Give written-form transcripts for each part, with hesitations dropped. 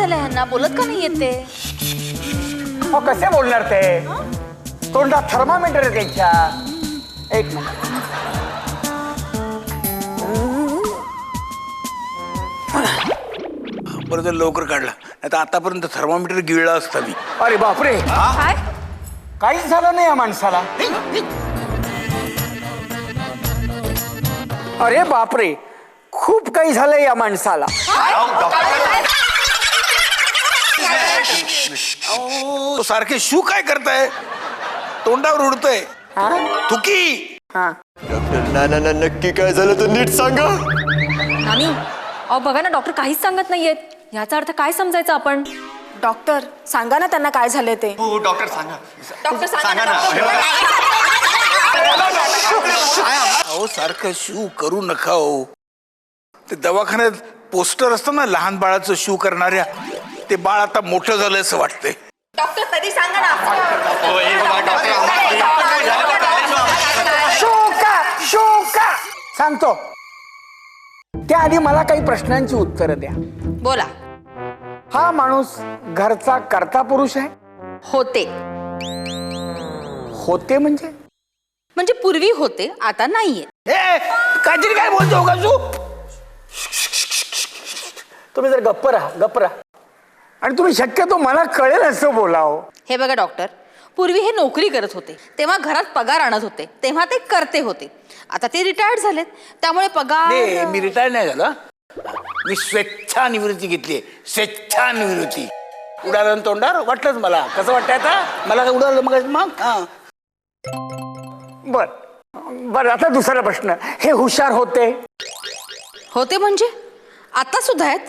झालं ह्यांना? बोलत का नाही येते? कसे बोलणार ते? तोंडात थर्मामीटर आहे त्यांच्या. एक मिनिट. बरं जर लवकर काढला नाही तर आतापर्यंत थर्मामीटर गिळला असता मी. अरे बापरे, काय? काहीच झालं नाही या माणसाला. अरे बापरे, खूप काही झालंय या माणसाला. तो सारखे शू काय करताय? तोंडावर उडतोय थुकी. डॉक्टर नक्की काय झालं तर नीट सांगा. नानी, अहो बघा ना, डॉक्टर काहीच सांगत नाहीयेत. याचा अर्थ काय समजायचा आपण? डॉक्टर सांगा ना त्यांना काय झालंय ते. हो डॉक्टर सांगा. डॉक्टर सांगा ना. अहो सारखं शू करू नका हो. ते दवाखान्यात पोस्टर असतं ना लहान बाळाचं शू करणाऱ्या, ते बाळ आता मोठं झालं असं वाटतंय. डॉक्टर तरी सांगा ना. शोका सांगतो. त्याआधी मला काही प्रश्नांची उत्तरं द्या. बोला. हा माणूस घरचा कर्ता पुरुष आहे? होते. होते म्हणजे पूर्वी होते, आता नाहीये. काहीतरी काय बोलतो का तू? तुम्ही जर गप्प राहा. आणि तुम्ही शक्यतो मला कळेल असं बोलाव. हे बघा डॉक्टर, पूर्वी हे नोकरी करत होते तेव्हा घरात पगार आणत होते, तेव्हा ते करते होते. आता ते रिटायर्ड झालेत, त्यामुळे पगार. मी रिटायर नाही झालो. मी स्वेच्छानिवृत्ती घेतली. स्वेच्छानिवृत्ती. उडालं तोंडार वाटलंच मला. कसं वाटतंय आता मला? काय उडालं मग? बर आता दुसरा प्रश्न. हे हुशार होते म्हणजे आता सुद्धा आहेत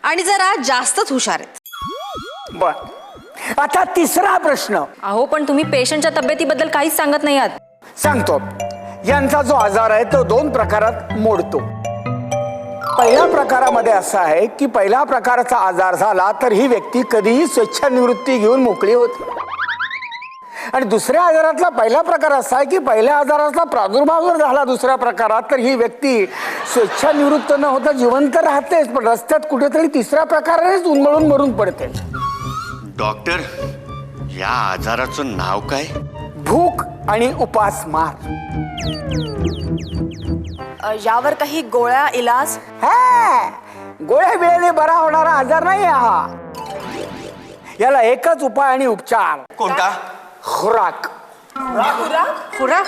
आणि जरा जास्तच हुशार आहेत. बर आता तिसरा प्रश्न. अहो पण तुम्ही पेशंटच्या तब्येतीबद्दल काहीच सांगत नाही आहात. सांगतो. यांचा जो आजार आहे तो 2 प्रकारात मोडतो. पहिल्या प्रकारामध्ये असा आहे की पहिल्या प्रकारचा आजार झाला तर ही व्यक्ती कधीही स्वेच्छानिवृत्ती घेऊन मोकळी होते. आणि दुसऱ्या आजारातला पहिला प्रकार असा आहे की पहिल्या आजाराचा प्रादुर्भाव जर झाला दुसऱ्या प्रकारात तर ही व्यक्ती स्वेच्छानिवृत्त न होता जिवंत राहतेच, पण रस्त्यात कुठेतरी तिसऱ्या प्रकारानेच उन्मळून मरून पडते. डॉक्टर या आजाराचं नाव काय? भूक आणि उपासमार. यावर काही गोळ्या इलाज? गोळ्या बिळ्याने बरा होणारा आजार नाही हा. याला एकच उपाय आणि उपचार. कोणता? खुराक. खुराक.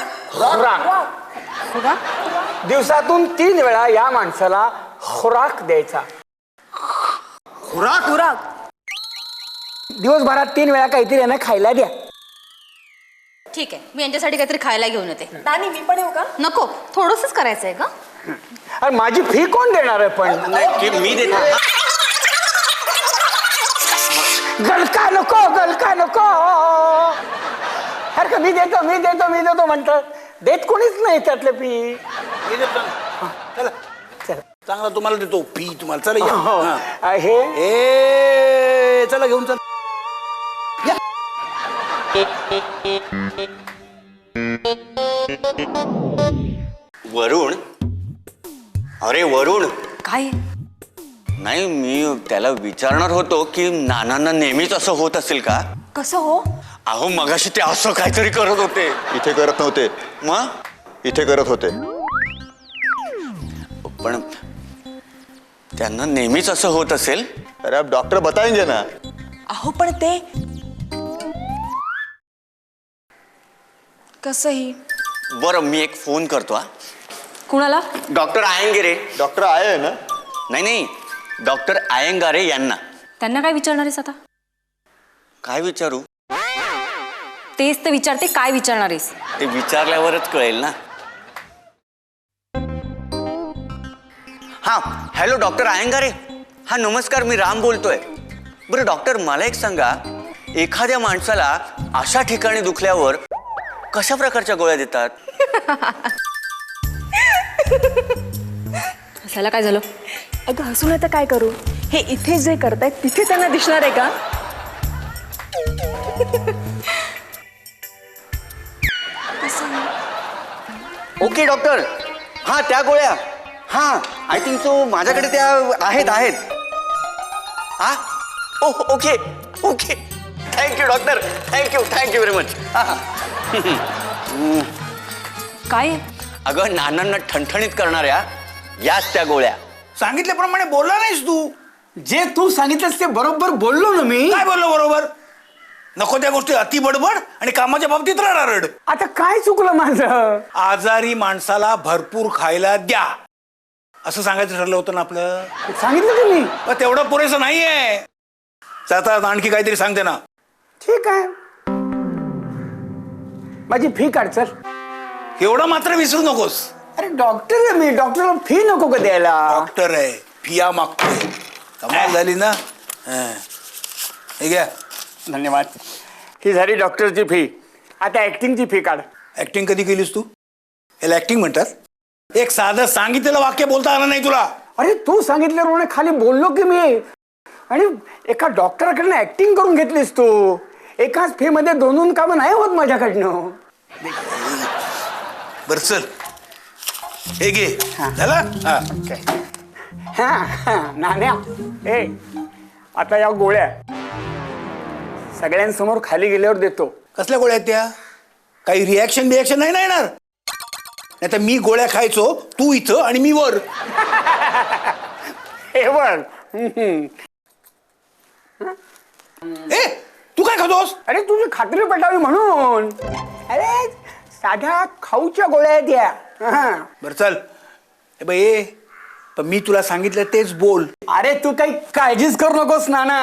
दिवसातून 3 वेळा या माणसाला खुराक द्यायचा. खुराक. दिवसभरात 3 वेळा काहीतरी यांना खायला द्या. ठीक आहे, मी यांच्यासाठी काहीतरी खायला घेऊन येते. नानी मी पण येऊ का? नको, थोडंसंच करायचंय का? अरे माझी फी कोण देणार आहे पण? मी देतो. गलका नको. अरे का मी देतो म्हणतात. देत कोणीच नाही त्यातले फी. चला चांगला तुम्हाला देतो फी तुम्हाला. चला या. आहे चला घेऊन चल. वरुण, अरे वरुण. काय? नाही मी त्याला विचारणार होतो की नानांना नेहमीच असं होत असेल का? कसं हो? अहो मगाशी ते असं काहीतरी करत होते. इथे करत नव्हते, मग इथे करत होते. पण त्यांना नेहमीच असं होत असेल? अरे आप डॉक्टर बताएंगे ना. अहो पण ते कसंही. बरं मी एक फोन करतो. हा कुणाला? डॉक्टर आयंगारे. डॉक्टर आहे ना. नाही डॉक्टर आयंगारे यांना. त्यांना काय विचारणार आहेस आता? काय विचारू? तेच तर विचारते, काय विचारणार आहेस? ते विचारल्यावरच कळेल ना. हा हॅलो डॉक्टर आयंगारे. हा नमस्कार, मी राम बोलतोय. बरं डॉक्टर मला एक सांगा, एखाद्या माणसाला अशा ठिकाणी दुखल्यावर कशा प्रकारच्या गोळ्या देतात? हसायला काय झालं? अगं हसून आता काय करू? हे इथे जे करतायत तिथे त्यांना दिसणार आहे का? Okay doctor. हा त्या गोळ्या. हा आय थिंक सो माझ्याकडे त्या आहेत. हा okay okay thank you doctor thank you very much. काय अगं नानांना ठणठणीत करणाऱ्या याच त्या गोळ्या. सांगितल्याप्रमाणे बोलला नाहीस तू. जे तू सांगितलंस ते बरोबर बोललो ना मी. काय बोललो बरोबर? नको त्या गोष्टी अति बडबड आणि कामाच्या बाबतीत रडारड. आता काय चुकलं माझं? आजारी माणसाला भरपूर खायला द्या असं सांगायचं ठरलं होतं ना आपलं. सांगितलं तुम्ही. पण तेवढं पुरेसं नाहीये. आता आणखी काहीतरी सांगते ना. ठीक आहे, माझी फी काढ चल. एवढं मात्र विसरू नकोस. अरे डॉक्टर आहे मी, डॉक्टरला फी नको का द्यायला? डॉक्टर आहे, फिया मागतोय. कमाल झाली ना. हं. हे घ्या. धन्यवाद. ही झाली डॉक्टरची फी. आता ऍक्टिंगची फी काढ. ऍक्टिंग कधी केलीस तू? याला ऍक्टिंग म्हणतात? एक साधं सांगितलेलं वाक्य बोलता आलं नाही तुला. अरे तू सांगितल्याप्रमाणे खाली बोललो की मी. आणि एका डॉक्टरकडनं ऍक्टिंग करून घेतलीस तू. एकाच फी मध्ये दोन कामं नाही होत माझ्याकडनं. बर चल हे घे. झालं? हा. नाण्या ए आता या गोळ्या सगळ्यांसमोर खाली गेल्यावर देतो. कसल्या गोळ्या आहेत त्या? काही रिॲक्शन नाही ना येणार? नाही तर मी गोळ्या खायचो, तू इथं आणि मी वर. हे बघ. ए तू काय खातोस? अरे तुझी खात्री पटावी म्हणून. अरे साध्या खाऊच्या गोळ्या आहेत या. बर चल. ए बाई ए, पण मी तुला सांगितलं तेच बोल. अरे तू काही काळजीच करू नकोस नाना.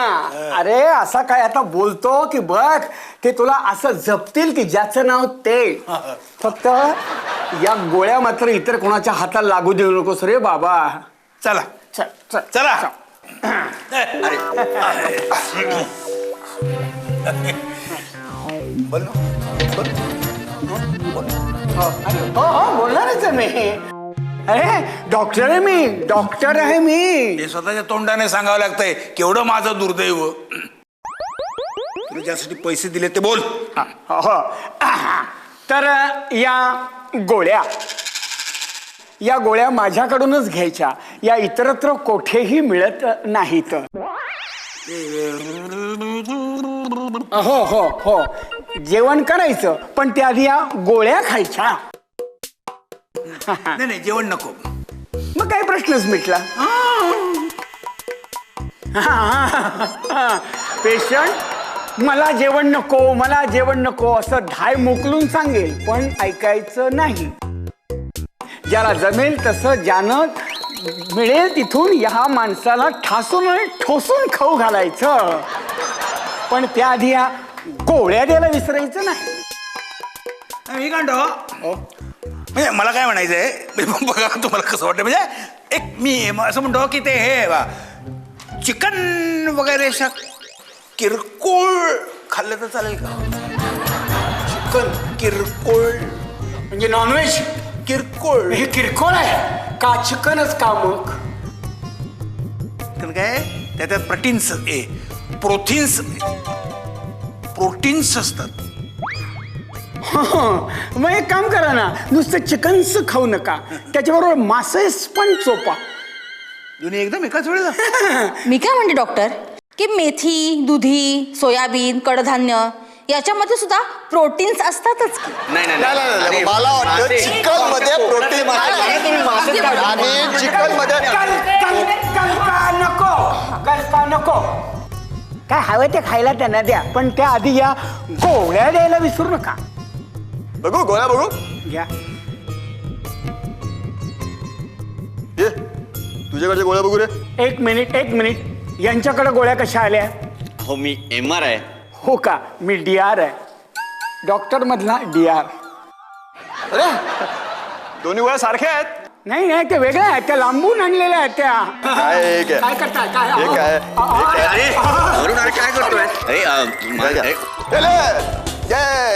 अरे असा काय आता बोलतो की बघ ते तुला असं जपतील की ज्याचं नाव ते. फक्त या गोळ्या मात्र इतर कोणाच्या हाताला लागू देऊ नकोस रे बाबा. चला चल चल चला. अरे बोल ना. हो बोलणारच आहे मी. अरे डॉक्टर आहे मी. ते स्वतःच्या तोंडाने सांगावं लागतंय केवढं माझं दुर्दैव. तुला ज्यासाठी पैसे दिले ते बोल. हो तर या गोळ्या माझ्याकडूनच घ्यायच्या. या इतरत्र कोठेही मिळत नाहीत. हो जेवण करायचं पण त्याआधी या गोळ्या खायच्या. नाही जेवण नको. मग काही प्रश्नच मिटला. पेशंट मला जेवण नको असं धाय मोकलून सांगेल पण ऐकायचं नाही. ज्याला जमेल तसं ज्यानं मिळेल तिथून या माणसाला ठासून आणि ठोसून खाऊ घालायचं. पण त्याआधी या गोळ्या द्यायला विसरायचं नाही. मी कांडो म्हणजे मला काय म्हणायचंय बघा तुम्हाला कसं वाटतं. म्हणजे एक मी असं म्हणतो की ते हे चिकन वगैरे अशा किरकोळ खाल्लं तर चालेल का? चिकन किरकोळ म्हणजे नॉनव्हेज किरकोळ. हे किरकोळ आहे का चिकनच का मग? तर काय त्याच्यात प्रोटीन्स असतात. मग एक काम करा ना, नुसतं चिकनच खाऊ नका, त्याच्याबरोबर मासेस पण चोपा. दोन्ही एकदम एकाच वेळेला. मी काय म्हणते डॉक्टर की मेथी, दुधी, सोयाबीन, कडधान्य याच्यामध्ये सुद्धा प्रोटीन्स असतातच की. नाही मला वाटतं चिकन मध्ये प्रोटीन आणि चिकन मध्ये गलका नको. काय हवं ते खायला त्यांना द्या पण त्या आधी या गोळ्या द्यायला विसरू नका. बघू गोळ्या बघू. घ्या. ये तुझ्याकडच्या गोळ्या बघू रे. एक मिनिट यांच्याकडे गोळ्या कशा आल्या? हो मी MR हो का? मी DR आहे, डॉक्टर मधला DR. अरे दोन्ही गोळ्या सारख्या आहेत. नाही ते वेगळ्या आहेत, त्या लांबून आणलेल्या आहेत त्या. काय काय करताय काय? हे काय काय करतोय?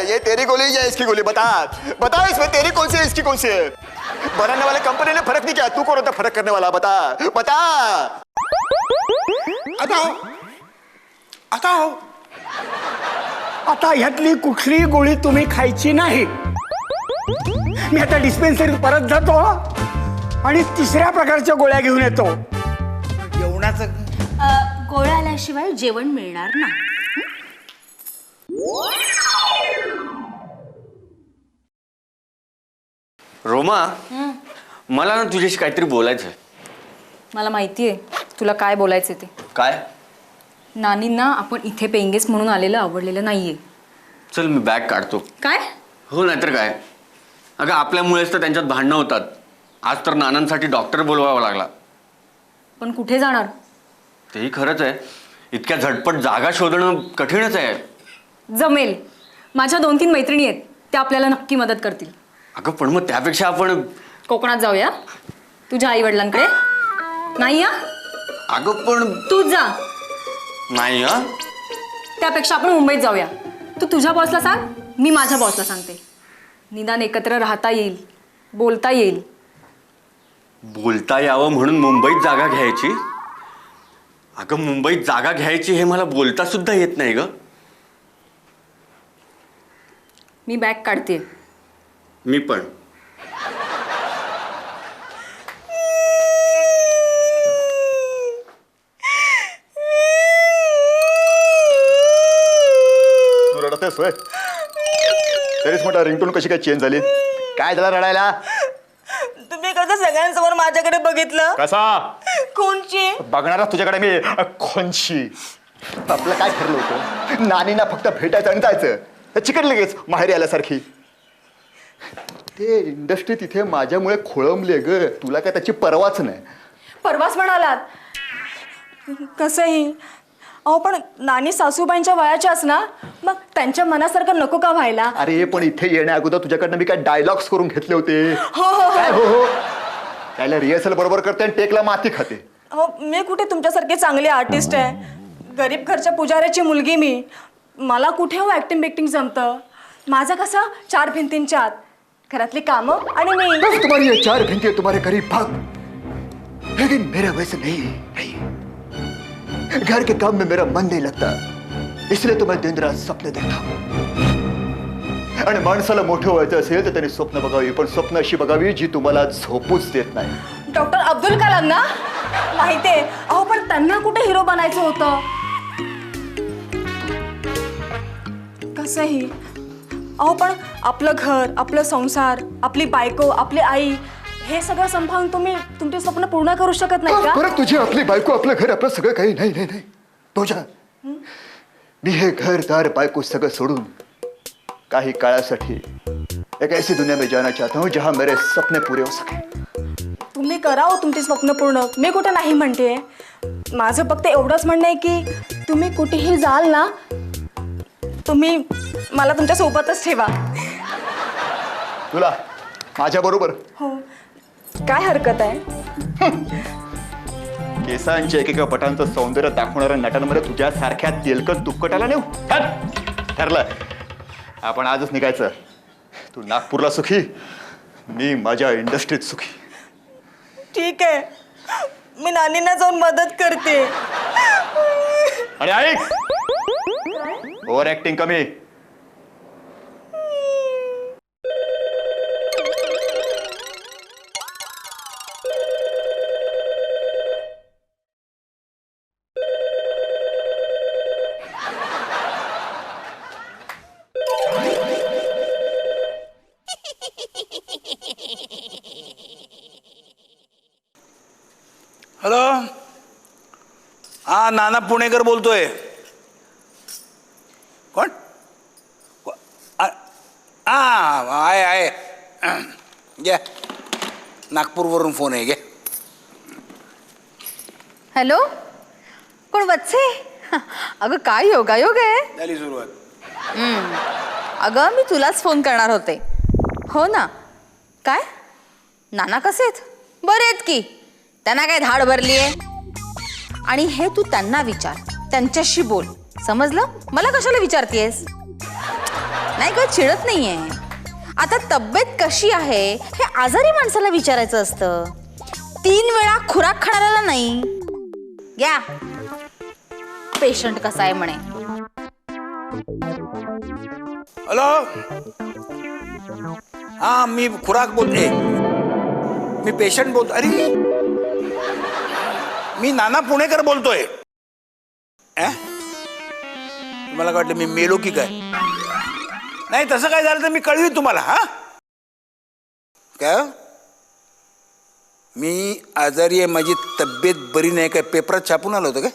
ये तेरी गोली या इसकी गोली बता इसमें तेरी कौन सी है इसकी कौन सी है? बनाने वाले कंपनी ने फर्क नहीं किया. तू कौन होता फर्क करने वाला? बता. आता ह्यातली कुठली गोळी तुम्ही खायची नाही. मी आता डिस्पेन्सरीत परत जातो आणि तिसऱ्या प्रकारच्या गोळ्या घेऊन येतो. जेवणाचं कोळ आल्याशिवाय जेवण मिळणार ना. रोमा मला ना तुझ्याशी काहीतरी बोलायचं आहे. मला माहिती आहे तुला काय बोलायचं ते. काय? नानींना आपण इथे पेंगेस म्हणून आलेलं आवडलेलं नाहीये. चल मी बॅग काढतो. काय? हो नाहीतर काय. अगं आपल्यामुळेच तर त्यांच्यात भांडणं होतात. आज तर नानांसाठी डॉक्टर बोलवावा लागला. पण कुठे जाणार? तेही खरंच आहे. इतक्या झटपट जागा शोधणं कठीणच आहे. जमेल. माझ्या 2-3 मैत्रिणी आहेत, त्या आपल्याला नक्की मदत करतील. अगं पण मग त्यापेक्षा आपण कोकणात जाऊया तुझ्या आई वडिलांकडे. नाही या? अगं पण तू जा. नाही हा. त्यापेक्षा आपण मुंबईत जाऊया. तू तुझ्या बॉसला सांग, मी माझ्या बॉसला सांगते. निदान एकत्र राहता येईल, बोलता येईल. बोलता यावं म्हणून मुंबईत जागा घ्यायची? अगं मुंबईत जागा घ्यायची हे मला बोलता सुद्धा येत नाही ग. मी बॅग काढते. मी पण. तू रडतेस होय? तरीच म्हटलं रिंगटोन कशी काय चेंज झाली? काय झालं रडायला? तुम्ही कसं सगळ्यांसमोर माझ्याकडे बघितलं? कसा कोणची? बघणारा तुझ्याकडे मी खोंशी. आपलं काय ठरलं होतं? नानीना फक्त भेटायचं आणि जायचं. चिकन लगेच माहेरी आल्यासारखी. ते इंडस्ट्री तिथे माझ्यामुळे खोळंबले ग. तुला काय त्याची परवाच नाही. परवाच म्हणालात. कसंही अहो पण नानी सासूबाईंच्या वयाच्याच ना, मग त्यांच्या मनासारखं नको का व्हायला? अरे पण इथे येण्या अगोदर तुझ्याकडनं मी काय डायलॉग्स करून घेतले होते. हो हो काय हो हो. त्याला रिहर्सल बरोबर करते आणि टेकला माती खाते. हो मी कुठे तुमच्यासारखे चांगले आर्टिस्ट आहे? गरीब घरच्या पुजाऱ्याची मुलगी मी. मला कुठे हो ऍक्टिंग बिक्टिंग जमतं? माझं कसं 4 भिंतींच्या आत घरातली कामं आणि मी. बस तुम्हारी ये 4 भिंती तुम्हारे करीब भाग. लेकिन मेरा वैसे नहीं नहीं. घर के काम में मेरा मन नहीं लगता, इसलिए तो मैं दिन रात सपने देखता हूं. आणि माणसाला मोठं व्हायचं असेल तर त्यांनी स्वप्न बघावी, पण स्वप्न अशी बघावी जी तुम्हाला झोपूच देत नाही. डॉक्टर अब्दुल कलाम ना? माहितीये. अहो पण त्यांना कुठे हिरो बनायचं होतं? कसंही अहो पण आपलं घर, आपलं संसार, आपली बायको, आपली आई हे सगळं सांभाळून तुम्ही तुमचे स्वप्न पूर्ण करू शकत नाही का? बरं तुझी आपली बायको, आपलं घर, आपलं सगळं काही नाही नाही नाही. तुझ्या मी हे घरदार बायको सगळं सोडून काही काळासाठी एक ऐसी दुनिया में जाना चाहता हूँ जहाँ मेरे सपने पूरे हो सके. तुम्ही करा हो तुमची स्वप्न पूर्ण. मी कुठे नाही म्हणते. माझं फक्त एवढंच म्हणणं आहे की तुम्ही कुठेही जाल ना, तुम्ही मला तुमच्या सोबतच ठेवा. तुला माझ्या बरोबर? हो. काय हरकत आहे? केसांच्या एकेका पटांचं सौंदर्य दाखवणाऱ्या नटांमध्ये तुझ्यासारख्या तेलकट तुपकटाला नेऊ? ठरलं. आपण आजच निघायचं. तू नागपूरला सुखी, मी माझ्या इंडस्ट्रीत सुखी. ठीक आहे. मी नानींना जाऊन मदत करते. आणि ऐक, ओव्हर ऍक्टिंग कमी. हॅलो. हा नाना पुणेकर बोलतोय. कोण? आहे घ्या. नागपूरवरून फोन आहे. घ्या. हॅलो. कोण वत्से? अगं काय योगायोग आहे. झाली सुरुवात. अगं मी तुलाच फोन करणार होते. हो ना. काय नाना कसे आहेत? बरे आहेत की. त्यांना काय धाड भरली आहे? आणि हे तू त्यांना विचार, त्यांच्याशी बोल. समजलं? मला कशाला विचारतेस? नाही काय चिडत नाहीये. आता तब्येत कशी आहे हे आजारी माणसाला विचारायचं असतं. 3 वेळा खुराक खाणाऱ्याला नाही. घ्या. पेशंट कसा आहे म्हणे. हॅलो. हा मी खुराक बोलते. मी पेशंट बोलतो. अरे मी नाना पुणेकर बोलतोय. तुम्हाला काय वाटलं मी मेलो की काय? नाही, तसं काय झालं तर मी कळवीन तुम्हाला. हा काय मी आजारी आहे, माझी तब्येत बरी नाही काय पेपरात छापून आलं होतं काय?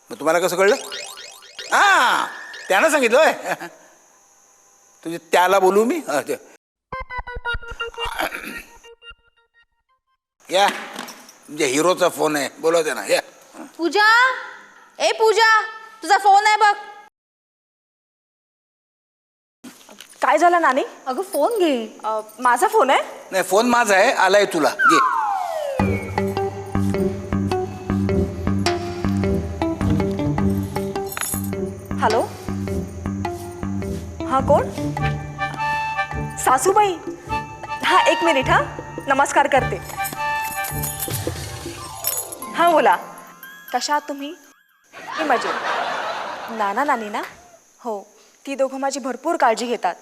मग तुम्हाला कसं कळलं? हा, त्यानं सांगितलं होय. तुझे त्याला बोलू मी? या, तुमच्या हिरोचा फोन आहे, बोलवते ना. या. पूजा, ए पूजा, तुझा फोन आहे बघ. काय झालं नानी? अगं फोन घे. माझा फोन आहे. नाही, फोन माझा आहे, आलाय तुला, घे. हॅलो, हा कोण? सासूबाई? हा, एक मिनिट. हा, नमस्कार करते. हा बोला, कशा आहात तुम्ही? मी मजेत. नाना नानी ना? हो, ती दोघं माझी भरपूर काळजी घेतात.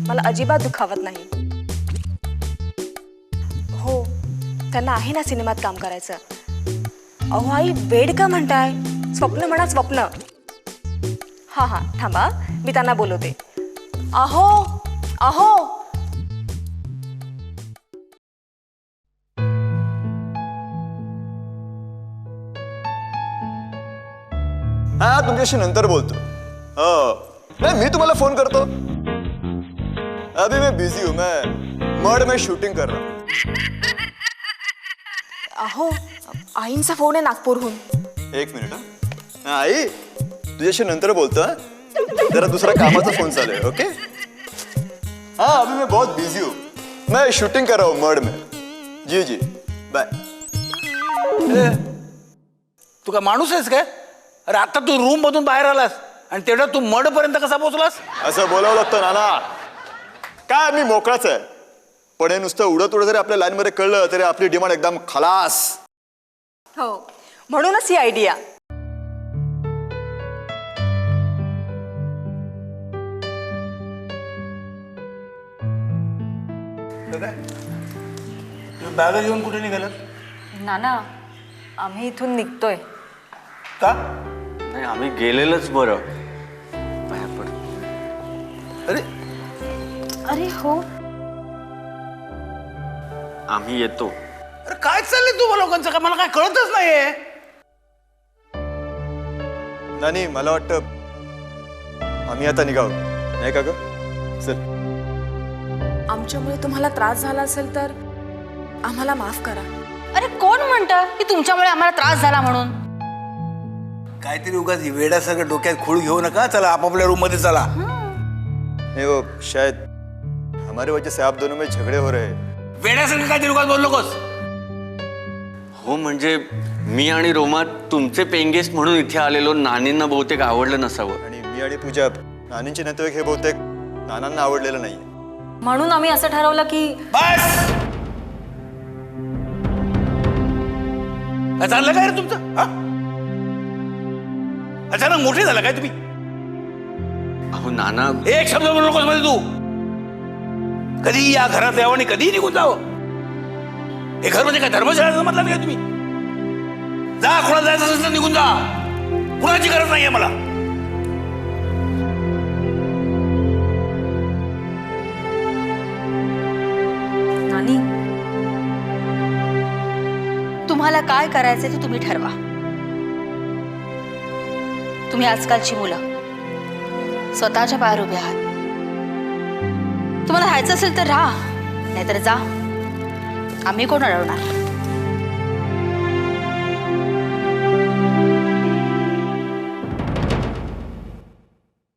मला अजिबात दुखावत नाही. हो, त्यांना आहे ना सिनेमात काम करायचं. अहो आई, बेड का म्हणताय? स्वप्न म्हणा, स्वप्न. हां हां, थांबा, मी त्यांना बोलवते. अहो अहो, हा, तुमच्याशी नंतर बोलतो. हो, नाही, मी तुम्हाला फोन करतो. अभी मैं बिजी हूं, मैं मड में शूटिंग कर रहा हूं. अहो, आईंचा फोन आहे नागपूरहून. एक मिनिट. हा, आई, तुझ्याशी नंतर बोलतो. हा, जरा दुसरा कामाचा फोन चालू है. ओके. हाँ, अभी मैं बहुत बिजी हूँ, मैं शूटिंग कर रहा हूँ मड में. जी जी, बाय. तू काय माणूस आहेस काय? अरे आता तू रूम मधून बाहेर आलास आणि तेवढा तू मड पर्यंत कसा पोहोचलास? असं बोलावं लागतं नाना. काय, मी मोकळाच आहे. पण हे नुसतं उडत उडत जरी आपल्या लाईन मध्ये कळलं तरी आपली डिमांड एकदम खलास. हो, म्हणूनच ही आयडिया. तुम्ही बॅग घेऊन कुठे निघालात? नाना, आम्ही इथून निघतोय. का? नाही, आम्ही गेलेलंच बरं. पाया पड. अरे अरे हो, आम्ही येतो. अरे काय चाललंय तुम्हा लोकांचं? काय मला काय कळतच नाहीये. नानी, मला वाटतं आम्ही आता निघावं, नाही का ग? चल. आमच्यामुळे तुम्हाला त्रास झाला असेल तर आम्हाला माफ करा. अरे कोण म्हणतं की तुमच्यामुळे आम्हाला त्रास झाला म्हणून? काहीतरी उगाच वेड्यासारखं डोक्यात खूळ घेऊ नका. चला आपापल्या रूम मध्ये चला. नहीं, वो शायद हमारे वजह से आप दोनों में झगड़े हो रहे हैं. वेड्यासारखं काहीतरी उगाच बोल नकोस. हो, म्हणजे मी आणि रोमा तुमचे पेंगेस म्हणून इथे आलेलो. नानींना बहुतेक आवडलं नसावं. आणि मी आणि पूजा नानींचे नातेवाईक हे बहुतेक नानांना आवडलेलं नाहीये. म्हणून आम्ही असं ठरवलं की बस. काय चाललं काय रे तुमचं? हा? अचानक मोठे झाला काय तुम्ही? अहो नाना, एक शब्द बोलू नकोस मध्ये तू. कधी या घरात यावं आणि कधीही निघून जावं. हे घर म्हणजे काय धर्मशाळा मतलब काय तुम्ही? जा, कुणाला जायचं असेल तर निघून जा. कुणाची गरज नाहीये मला. नानी, तुम्हाला काय करायचंय ते तुम्ही ठरवा. तुम्ही आजकालची मुलं स्वतःच्या पायावर उभे आहात. तुम्हाला राहायचं असेल तर राहा, नाहीतर जा. आम्ही कोण अडवणार?